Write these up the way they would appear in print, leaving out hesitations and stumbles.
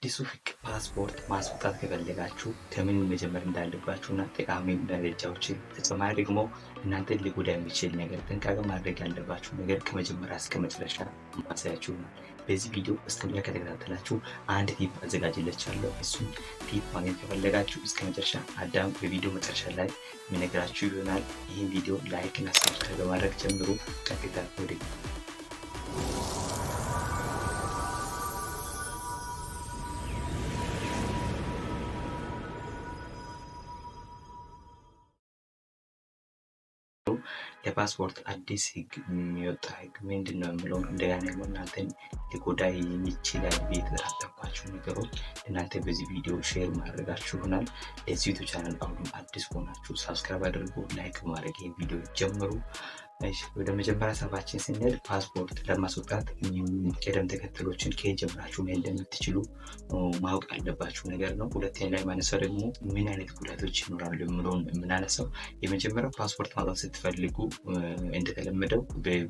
አዲሱ ህግ ፓስፖርት ማስወጣት ከፈለጋችሁ ከምን መጀመር እንዳለባችሁና ጠቃሚ መረጃዎችን ተጨማሪ ደግሞ እናንተን ሊጎዳ የሚችል ነገር ጥንቃቄ ማድረግ ያለባችሁ ነገር ከመጀመሪያ እስከ መጨረሻ ማሳያችሁ ነው። በዚህ ቪዲዮ እስከሚያ ከተከታተላችሁ አንድ ቲፕ አዘጋጅላችኋለሁ። እሱን ቲፕ ማግኘት ከፈለጋችሁ እስከ መጨረሻ አዳም በቪዲዮ መጨረሻ ላይ የሚነግራችሁ ይሆናል። ይህን ቪዲዮ ላይክ እና ሰብስክራይብ በማድረግ ጀምሩ። ቀጥታ ወደ የፓስፖርት አዲስ ህግ የሚወጣ ህግ ምንድነው የሚለው እንደገና እናንተን ሊጎዳ የሚችላል ብዬ የተጠራጠርኳችሁ ነገሮች እናንተ በዚህ ቪዲዮ ሼር ማድረጋችሁ ይሆናል። ለዚህ ዩቲዩብ ቻናል አሁንም አዲስ ሆናችሁ ሰብስክራይብ አድርጉ፣ ላይክ ማድረግ ይሄን ቪዲዮ ጀምሩ። ወደ መጀመሪያ ሀሳባችን ስንሄድ ፓስፖርት ለማስወጣት ቅደም ተከተሎችን ከየት ጀምራችሁ መሄድ እንደምትችሉ ማወቅ አለባችሁ ነገር ነው። ሁለተኛ ላይ ማነሳው ደግሞ ምን አይነት ጉዳቶች ይኖራሉ የሚለውን የምናነሳው የመጀመሪያው ፓስፖርት ማውጣት ስትፈልጉ እንደተለመደው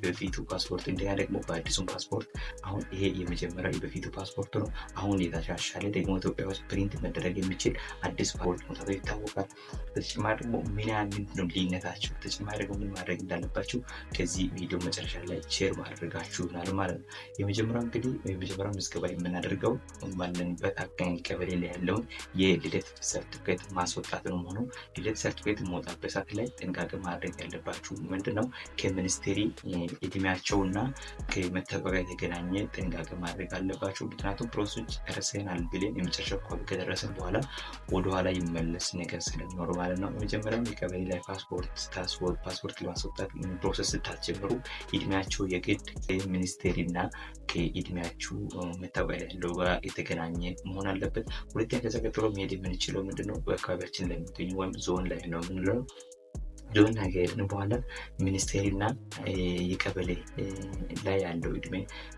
በፊቱ ፓስፖርት እንደገና ደግሞ በአዲሱም ፓስፖርት አሁን ይሄ የመጀመሪያው በፊቱ ፓስፖርት ነው። አሁን የተሻሻለ ደግሞ ኢትዮጵያ ውስጥ ፕሪንት መደረግ የሚችል አዲስ ፓስፖርት መውጣቱ ይታወቃል። በተጨማሪ ደግሞ ምን ያህል ምንድነው ልዩነታቸው፣ ተጨማሪ ደግሞ ምን ማድረግ እንዳለባቸው ከዚህ ቪዲዮ መጨረሻ ላይ ሼር ማድረጋችሁ ይሆናል ማለት ነው። የመጀመሪያው እንግዲህ የመጀመሪያው ምዝገባ የምናደርገው ባለንበት አካባቢ ቀበሌ ላይ ያለውን የልደት ሰርቲፊኬት ማስወጣት ነው። ሆኖ ልደት ሰርቲፊኬት መውጣት ሰዓት ላይ ጥንቃቄ ማድረግ ያለባችሁ ምንድነው ከሚኒስቴሪ እድሜያቸውና ከመታወቂያ የተገናኘ ጥንቃቄ ማድረግ አለባችሁ። ምክንያቱም ፕሮሰስ ጨርሰናል ብለን የመጨረሻው ኮፒ ከደረሰን በኋላ ወደኋላ ይመለስ ነገር ስለሚኖር ማለት ነው። የመጀመሪያው የቀበሌ ላይ ፓስፖርት ለማስወጣት ፕሮሰስ ስታስጀምሩ እድሜያቸው የግድ ከሚኒስቴሪና ከእድሜያችሁ መታወቂያ ያለው ጋር የተገናኘ መሆን አለበት። ሁለተኛ ከዛ ቀጥሎ መሄድ የምንችለው ምንድነው በአካባቢያችን ላይ የሚገኙ ወይም ዞን ላይ ነው የምንለው ዞን ነገር በኋላ ሚኒስቴሪና የቀበሌ ላይ ያለው እድሜ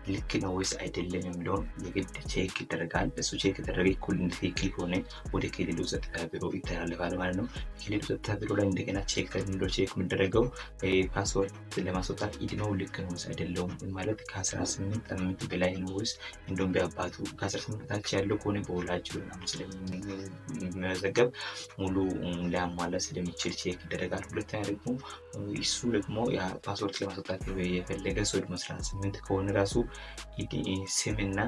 ልክ ነው ወይስ አይደለም የሚለውን የግድ ቼክ ይደረጋል። እሱ ቼክ የተደረገ እኩል ትክክል ከሆነ ወደ ክልሉ ጸጥታ ቢሮ ይተላለፋል ማለት ነው። ክልሉ ጸጥታ ቢሮ ላይ እንደገና ቼክ የሚደረገው ፓስፖርት ለማስወጣት እድሜው ልክ ነው ወይስ አይደለም ማለት ከ18 ዓመት በላይ ነው ወይስ እንደውም ቢያባቱ ከ18 በታች ያለው ከሆነ በወላጅ ምናምን ስለሚመዘገብ ሙሉ ሊያሟላ ስለሚችል ቼክ ይደረጋል። ሁለተኛ ደግሞ እሱ ደግሞ ፓስፖርት ለማስወጣት የፈለገ ሰው 18 ከሆነ ራሱ ስምና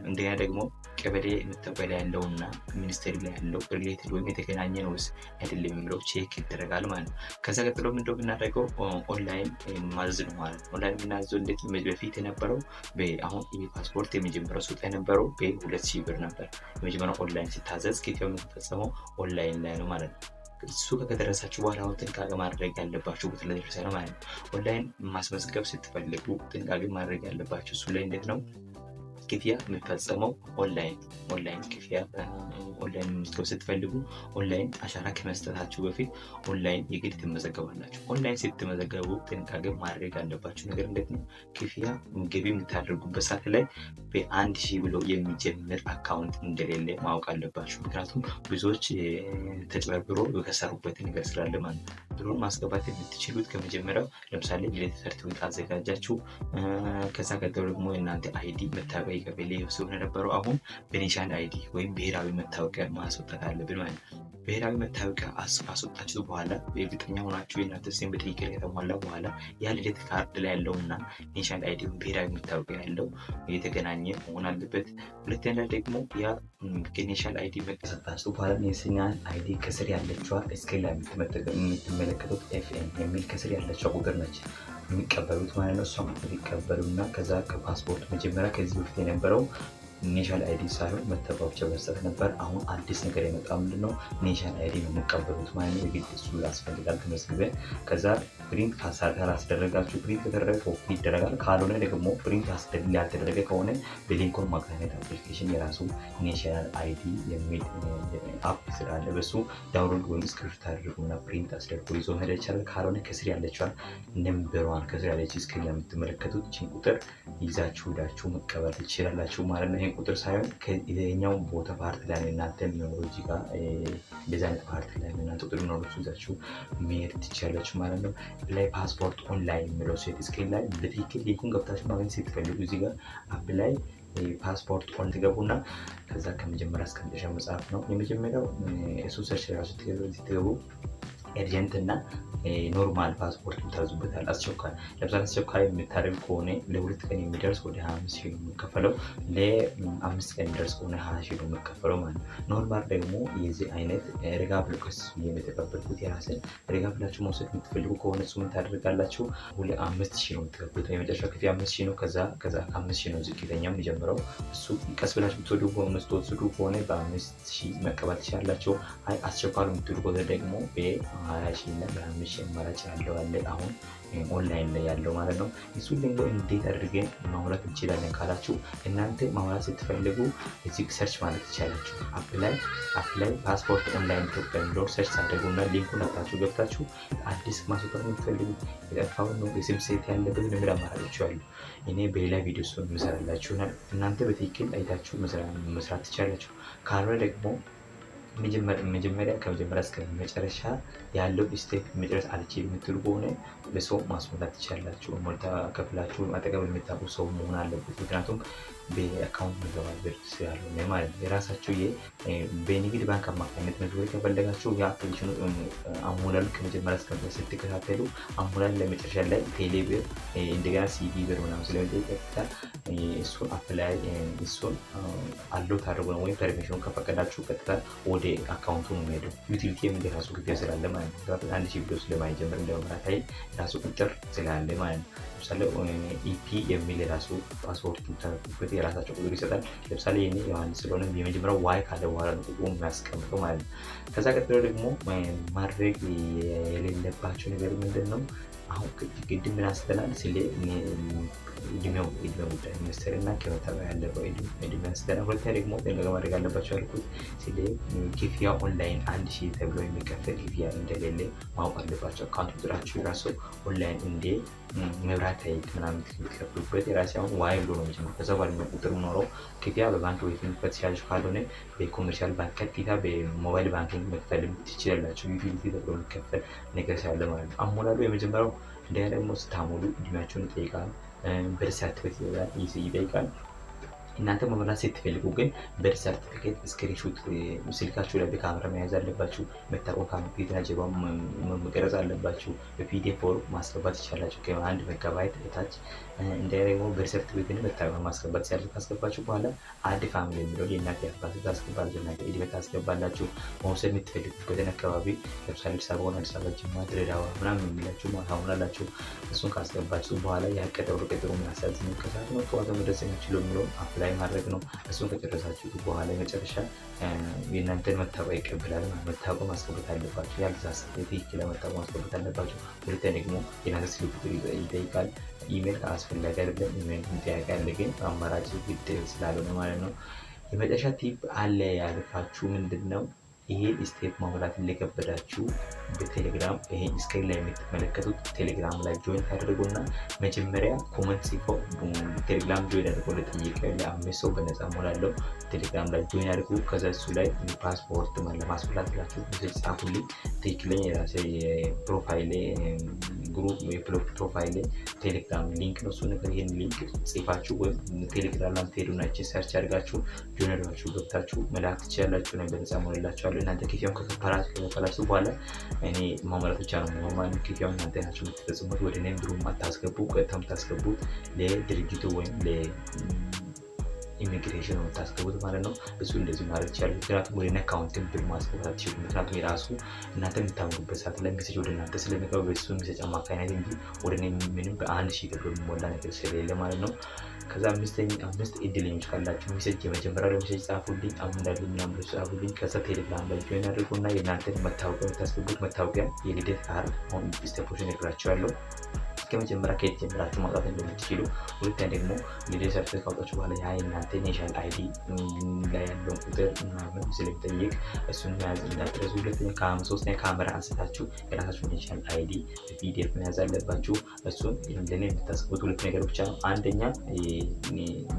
እንደኛ ደግሞ ቀበሌ መታወቂያ ያለውና ሚኒስቴሪ ላይ ያለው ሪሌትድ ወይም የተገናኘ ነው ወይስ አይደለም የሚለው ቼክ ይደረጋል ማለት ነው። ከዛ ቀጥሎ ምንድነው የምናደርገው ኦንላይን ማዘዝ ነው ማለት ነው። ኦንላይን የምናዘው እንዴት በፊት የነበረው አሁን ፓስፖርት የመጀመሪያው ሱቅ የነበረው በ2000 ብር ነበር። የመጀመሪያው ኦንላይን ሲታዘዝ ክፍያው የሚፈጸመው ኦንላይን ላይ ነው ማለት ነው። እሱ ከደረሳችሁ በኋላ አሁን ጥንቃቄ ማድረግ ያለባችሁ ቦታ ላይ ደርሰናል ማለት ነው። ኦንላይን ማስመዝገብ ስትፈልጉ ጥንቃቄ ማድረግ ያለባችሁ እሱ ላይ እንዴት ነው ክፍያ የሚፈጸመው ኦንላይን ክፍያ ኦንላይን መመዝገብ ስትፈልጉ ኦንላይን አሻራ ከመስጠታችሁ በፊት ኦንላይን የግድ ትመዘገባላችሁ። ኦንላይን ስትመዘገቡ ጥንቃቄ ማድረግ ያለባችሁ ነገር እንዴት ነው ክፍያ ገቢ የምታደርጉበት ሰዓት ላይ በ1000 ብሎ የሚጀምር አካውንት እንደሌለ ማወቅ አለባችሁ። ምክንያቱም ብዙዎች ተጭበርብሮ የከሰሩበት ነገር ስላለ ማለት ነው። ብሩን ማስገባት የምትችሉት ከመጀመሪያው ለምሳሌ ልደት ሰርቲፊኬት አዘጋጃችሁ ከዛ ቀጥሎ ደግሞ የእናንተ አይዲ መታወቂያ ቀበሌ ሲሆን የነበረው አሁን በኔሽናል አይዲ ወይም ብሔራዊ መታወቂያ ማስወጣት አለብን ማለት ነው። ብሔራዊ መታወቂያ አስወጣችሁ በኋላ እርግጠኛ ሆናችሁ የእናንተ ስም በትክክል ከተሟላ በኋላ ያ ልደት ካርድ ላይ ያለውና ኔሽናል አይዲ ወይም ብሔራዊ መታወቂያ ያለው የተገናኘ መሆን አለበት። ሁለተኛ ደግሞ ያ ከኔሽናል አይዲ መቀሰጣችሁ በኋላ ኔሽናል አይዲ ከስር ያለችዋ ስኬል ላይ የምትመለከቱት ኤፍኤም የሚል ከስር ያለችዋ ቁጥር ነች የሚቀበሉት ማለት ነው። እሷም ይቀበሉና ከዛ ከፓስፖርት መጀመሪያ ከዚህ በፊት የነበረው ኔሽናል አይዲ ሳይሆን መታወቂያ መስጠት ነበር። አሁን አዲስ ነገር የመጣ ምንድነው ኔሽናል አይዲ ነው የሚቀበሉት ማለት ነው። የግድ እሱ ያስፈልጋል ተመዝግበን ከዛ ፕሪንት ካስደረጋችሁ ፕሪንት ከተደረገ ኮፒ ይደረጋል። ካልሆነ ደግሞ ፕሪንት ያልተደረገ ከሆነ በሊንኩን ማግኘት አፕሊኬሽን የራሱ ኔሽናል አይዲ የሚል አፕ ስላለ በሱ ዳውንሎድ ወይም ስክሪፕት አድርጉና ፕሪንት አስደርጎ ይዞ መሄድ ይቻላል። ካልሆነ ከስር ያለችዋን ነምበሯን ከስር ያለች ስክሪን የምትመለከቱት እቺን ቁጥር ይዛችሁ ሄዳችሁ መቀበል ትችላላችሁ ማለት ነው። ቁጥር ሳይሆን ከየትኛው ቦታ ፓርት ላይ እናንተ የሚኖረው እዚህ ጋር እንደዚህ አይነት ፓርት ላይ እናንተ ቁጥር የሚኖሩት ይዛችሁ መሄድ ትችላላችሁ ማለት ነው። ላይ ፓስፖርት ኦንላይን የሚለው ሴት ስክሪን ላይ በትክክል ሊንኩን ገብታችሁ ማግኘት ስትፈልጉ እዚህ ጋር አፕ ላይ ፓስፖርት ኦን ትገቡና ከዛ ከመጀመሪያ እስከ መጨረሻ መጽሐፍ ነው። የመጀመሪያው እሱ ሰርች ራሱ ትገቡ ኤርጀንት እና ኖርማል ፓስፖርት ታዙበታል። አስቸኳይ ለምሳሌ አስቸኳይ የምታደርግ ከሆነ ለ2 ቀን የሚደርስ ወደ 25 ሺህ ነው የሚከፈለው። ለ5 ቀን የሚደርስ ከሆነ 20 ሺህ ነው የሚከፈለው ማለት ነው። ኖርማል ደግሞ የዚህ አይነት ረጋ ብሎ ቀስ የተቀበልኩት የራስን ረጋ ብላችሁ መውሰድ የምትፈልጉ ከሆነ እሱ ምን ታደርጋላችሁ? 5 ሺህ ነው የምትከፍሉት። የመጨረሻው ክፍያ 5 ሺህ ነው። ከዛ 5 ሺህ ነው ዝቅተኛው የሚጀምረው። እሱ ቀስ ብላችሁ የምትወስዱ ከሆነ በ5 ሺህ መቀበል ትችላላችሁ። አይ አስቸኳይ የምትሉ ከሆነ ደግሞ በ20 ሺህ እና በ5 ሺህ አማራጭ ያለው አለ አሁን ኦንላይን ላይ ያለው ማለት ነው። እሱን ደግሞ እንዴት አድርገን ማውራት እንችላለን ካላችሁ እናንተ ማውራት ስትፈልጉ እዚህ ሰርች ማለት ትችላላችሁ። አፕላይ ፓስፖርት ኦንላይን ኢትዮጵያ የሚለውን ሰርች ታደርጉና ሊንኩን አጣችሁ ገብታችሁ አዲስ ማስወጣት የምትፈልጉ የጠፋውን ነው የስም ሴት ያለበት ነገር አማራጮች አሉ። እኔ በሌላ ቪዲዮ እሱን የምሰራላችሁ እናንተ በትክክል አይታችሁ መስራት ትችላላችሁ። ካልሆነ ደግሞ መጀመሪያ ከመጀመሪያ እስከ መጨረሻ ያለው ስቴፕ መጨረስ አልችልም የምትሉ ከሆነ ለሰው ማስሞላት ትችላላችሁ። ሞልታ ከፍላችሁ አጠገብ የምታውቁ ሰው መሆን አለበት። ምክንያቱም በአካውንት መገባት ብር ስላልሆነ ማለት ነው። የራሳችሁ በንግድ ባንክ አማካኝነት መግባት ከፈለጋችሁ የአፕሊኬሽኑ አሞላሉ ከመጀመሪያ እስከ መጨረሻ ስትከታተሉ አሞላል ለመጨረሻ ላይ ቴሌ ብር እንደገና ሲዲ ብር ምናምን ስለሚጠይቅ እሱን አፕላይ እሱን አለው ታደርጉ ነው። ወይም ፐርሚሽኑ ከፈቀዳችሁ ቀጥታ ወደ አካውንቱ ነው የሚሄደው። ዩቲሊቲ የራሱ ክፍያ ስላለ ማለት ነው። አንድ ሺህ ብር ስለማይጀምር እንደመራት ኃይል ራሱ ቁጥር ስላለ ማለት ነው። ለምሳሌ ኢፒ የሚል የራሱ ፓስፖርት ተከፍቶ የራሳቸው ቁጥር ይሰጣል። ለምሳሌ የኔ ዮሐንስ ስለሆነ የመጀመሪያው ዋይ ካለ በኋላ ነው ቁጥሩ የሚያስቀምጠው ማለት ነው። ከዛ ቀጥሎ ደግሞ ማድረግ የሌለባቸው ነገር ምንድን ነው? አሁን ቅድም ምን አስተላል ስለ እድሜው ጉዳይ ሚኒስትር እና ከመታወቅ ያለበው እድሜ አስተላል። ሁለተኛ ደግሞ ጥንቃቄ ማድረግ አለባቸው ያልኩት ስለ ክፍያ ኦንላይን 1000 ተብሎ የሚከፈል ክፍያ እንደሌለ ማወቅ አለባቸው። አካውንት ቁጥራችሁ የራሱ ኦንላይን እንደ መብራት ኃይል ምናምን የምትከፍሉበት የራሴ አሁን ዋይ ብሎ ነው የሚጀምረው። ከዛ በኋላ ቁጥር ኖረው ክፍያ በባንክ ወይ ትችላላችሁ። ካልሆነ በኮመርሻል ባንክ ቀጥታ በሞባይል ባንኪንግ መክፈል ትችላላችሁ። ዩቲሊቲ ተብሎ የሚከፈል ነገር ስላለ ማለት ነው። አሞላሉ የመጀመሪያው እንደገና ደግሞ ስታሞሉ እድሜያችሁን ይጠይቃል። በርዝ ሰርቲፊኬት ይጠይቃል። እናንተ መመላት ስትፈልጉ ግን በርዝ ሰርቲፊኬት ስክሪንሾት ስልካችሁ ላይ በካሜራ መያዝ አለባችሁ። መታወቂያ ካምፒውተር ጀርባ መቀረጽ አለባችሁ። በፒዲኤፍ ፎርም ማስገባት ይቻላችሁ ከ1 ሜጋባይት በታች። እንደገና በርዝ ሰርቲፊኬትን መታወቂያ ማስገባት ይቻላችሁ። ካስገባችሁ በኋላ አድ ፋሚሊ የሚለው የእናንተ አባት ታስገባላችሁ። እናንተ እድሜ ታስገባላችሁ። መውሰድ የምትፈልጉበትን አካባቢ ለምሳሌ አዲስ አበባ ሆነ አዲስ አበባ፣ ጅማ፣ ድሬዳዋ ምናምን የሚላችሁ ታሙላላችሁ። እሱን ካስገባችሁ በኋላ ያቀጠው ቀጠሮ የሚያሳዝ ነው። ከዛት ነው ተዋዘ መድረስ የሚችለው የሚለው ላይ ማድረግ ነው። እሱን ከጨረሳችሁ በኋላ መጨረሻ የእናንተን መታወቂያ ይቀበላል። መታወቂያ ማስገባት አለባችሁ። ያልተሳሳተ ትክክል መታወቂያ ማስገባት አለባችሁ። ሁለተኛ ደግሞ የእናንተ ስልክ ቁጥር ይጠይቃል። ኢሜል አስፈላጊ አይደለም። ኢሜል ጥያቄ አለ ግን አማራጭ ግድ ስላልሆነ ማለት ነው። የመጨረሻ ቲፕ አለ ያልኳችሁ ምንድን ነው? ይሄ ስቴፕ ማውራት እንደከበዳችሁ በቴሌግራም ይሄ ስክሪን ላይ የምትመለከቱት ቴሌግራም ላይ ጆይን ታደርጉና መጀመሪያ ኮመንት ጽፈው ቴሌግራም ጆይን አድርጎ ለጠየቀ ለ5 ሰው በነፃ ሞላለው ቴሌግራም ላይ ጆይን አድርጉ። ከዛ እሱ ላይ ፓስፖርት ለማስሞላት ብላችሁ ሜሴጅ ጻፉልኝ። ትክክለኛ የራሴ የፕሮፋይል ግሩፕ የፕሮፋይል ቴሌግራም ሊንክ ነው። እሱ ነገር ይሄን ሊንክ ጽፋችሁ ወይም ቴሌግራም ላይ ትሄዱና ሰርች አድርጋችሁ ጆይን አድርጋችሁ ገብታችሁ መላክ ትችላላችሁ። ነው በነፃ ሞላላችሁ። እናንተ ክፍያውን ከከፈላችሁ በኋላ እኔ ማሟላት ብቻ ነው ማለት ክፍያውን እናንተ ናችሁ የምትፈጽሙት። ወደ እኔም ብሩም አታስገቡ። ቀጥታ የምታስገቡት ለድርጅቱ ወይም ለኢሚግሬሽን ነው የምታስገቡት ማለት ነው። እሱ እንደዚህ ማድረግ ይቻላል። ምክንያቱም ወደ አካውንትን ብር ማስገባት አትችሉም። ምክንያቱም የራሱ እናንተ የምታምኑበት ሰዓት ላይ ሜሴጅ ወደ እናንተ ስለሚገባ በሱ ሜሴጅ አማካኝነት እንጂ ወደ እኔ ምንም በ1000 ተብሎ የሚሞላ ነገር ስለሌለ ማለት ነው። ከዛ 5 እድለኞች ካላችሁ ሜሴጅ የመጀመሪያው ሜሴጅ ጻፉልኝ። አሁን እንዳለኝ ምናምን ጻፉልኝ። ከዛ ቴሌግራም ላይ ጆይን አድርጉና የእናንተን መታወቂያ የምታስገቡት መታወቂያ የልደት ካርድ አሁን ስቴፖችን እነግራችኋለሁ። ከመጀመሪያ ከየት ጀምራችሁ ማውጣት እንደምትችሉ። ሁለተኛ ደግሞ ልደት ሰርተፊኬት ካወጣችሁ በኋላ ያ የእናንተ ኔሽናል አይዲ ላይ ያለውን ቁጥር ምናምን ስለሚጠይቅ እሱን መያዝ እንዳትረሱ። ሁለተኛ ሶስተኛ ካሜራ አንስታችሁ የራሳችሁን ኔሽናል አይዲ ፒዲኤፍ መያዝ አለባችሁ። እሱን እንደኔ የምታስገቡት ሁለት ነገር ብቻ ነው። አንደኛ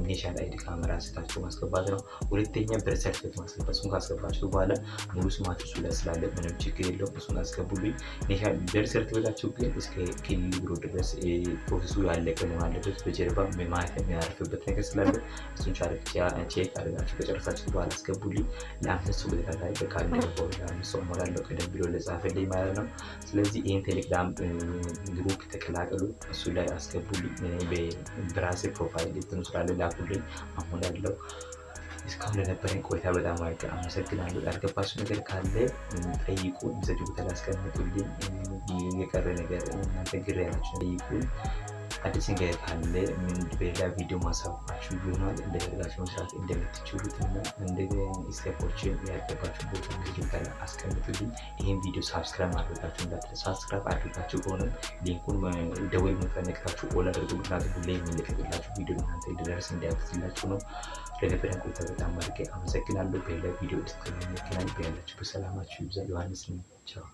ኔሽናል አይዲ ካሜራ አንስታችሁ ማስገባት ነው። ሁለተኛ በርዝ ሰርቲፊኬት ማስገባት። እሱን ካስገባችሁ በኋላ ሙሉ ስማችሁ እሱ ላይ ስላለ ምንም ችግር የለውም። እሱን አስገቡልኝ። ኔሽናል በርዝ ሰርቲፊኬታችሁ ግን እስከ ክልል ቢሮ ድረስ ፕሮሰሱ ያለቀ መሆን አለበት። በጀርባ ማየት የሚያርፍበት ነገር ስላለ እሱን ቼክ አድርጋችሁ ከጨረሳችሁ በኋላ አስገቡልኝ። ለአምስት ሰው በተከታታይ በቃል እንደገባው ለአምስት ሰው እሞላለሁ ቀደም ብሎ ለጻፈልኝ ማለት ነው። ስለዚህ ይህን ቴሌግራም ግሩፕ ተቀላቀሉ፣ እሱ ላይ አስገቡልኝ። በራሴ ፕሮፋይል እንትን ስላለ ላኩልኝ አሞላለሁ። እስካሁን ለነበረኝ ቆይታ በጣም አመሰግናለሁ። ያልገባችሁ ነገር ካለ ጠይቁ፣ ሚሰጅ ቦታ ላይ አስቀምጡልኝ። የቀረ ነገር እናንተ ግር ያላችሁ ጠይቁ። አዲስ ነገር ካለ በሌላ ቪዲዮ ማሳወቃችሁ ይሆናል። እንደደረጋችሁ መስራት እንደምትችሉት እና ስቴፖችን ያልገባችሁ ቦታ ሚሰጅ ቦታ ላይ አስቀምጡልኝ። ይህን ቪዲዮ ሳብስክራይብ ማድረጋችሁ እንዳትረሱ። ሳብስክራይብ አድርጋችሁ ከሆነ ሊንኩን ደወል መፈነቅታችሁ ኦል አድርጉ። ምክንያቱም ሁሌ የሚለቀቅላችሁ ቪዲዮ እናንተ እንዲደርስ እንዲያግዝላችሁ ነው። ለነበረን ቆይታ በጣም አድርጌ አመሰግናለሁ። በሌላ ቪዲዮ እስከምንገናኝ በያላችሁበት ሰላማችሁ ይብዛ። ዮሐንስ ነኝ። ቻው።